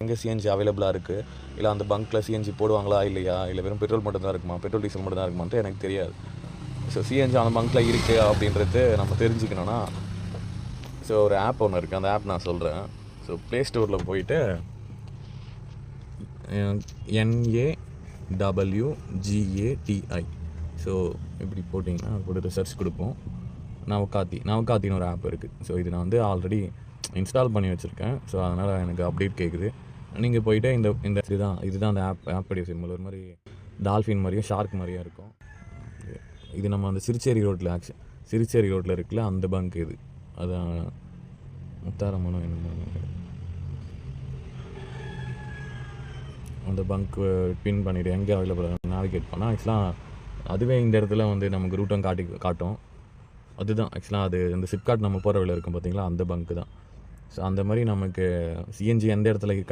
எங்கே சிஎன்ஜி அவைலபிளாக இருக்குது, இல்லை அந்த பங்க்கில் சிஎன்ஜி போடுவாங்களா இல்லையா, இல்லை வெறும் பெட்ரோல் மட்டும் தான் இருக்குமா, பெட்ரோல் டீசல் மட்டும் தான் இருக்குமான்ட்டு எனக்கு தெரியாது. ஸோ சிஎன்ஜி அந்த பங்க்கில் இருக்குது அப்படின்றது நம்ம தெரிஞ்சுக்கணுன்னா, ஸோ ஒரு ஆப் ஒன்று இருக்குது, அந்த ஆப் நான் சொல்கிறேன். ஸோ ப்ளே ஸ்டோரில் போயிட்டு NAWGATI ஸோ இப்படி போட்டிங்கன்னா கூட ரிசர்ச் கொடுப்போம். நவகாத்தின்னு ஒரு ஆப் இருக்குது. ஸோ இது நான் வந்து ஆல்ரெடி இன்ஸ்டால் பண்ணி வச்சுருக்கேன். ஸோ அதனால் எனக்கு அப்டேட் கேட்குது. நீங்கள் போய்ட்டு இந்த இதுதான் அந்த ஆப்புடைய சிம்பிள். ஒரு மாதிரி டால்ஃபின் மாதிரியும் ஷார்க் மாதிரியும் இருக்கும். இது நம்ம அந்த சிறுச்சேரி ரோட்டில் இருக்குல்ல, அந்த பங்க் இது. அதான் முத்தாரம்மனும் என்ன அந்த பங்க் பின் பண்ணிவிட்டு எங்கே அவைலபிள் நேவிகேட் பண்ணால் ஆக்சுவலாக அதுவே இந்த இடத்துல வந்து நமக்கு ரூட்டும் காட்டும். அதுதான் ஆக்சுவலாக அது இந்த சிப்காட் நம்ம போகிற வழியில் இருக்கும் பார்த்தீங்களா, அந்த பங்க்கு தான். ஸோ அந்த மாதிரி நமக்கு சிஎன்ஜி எந்த இடத்துல கிடைக்கும்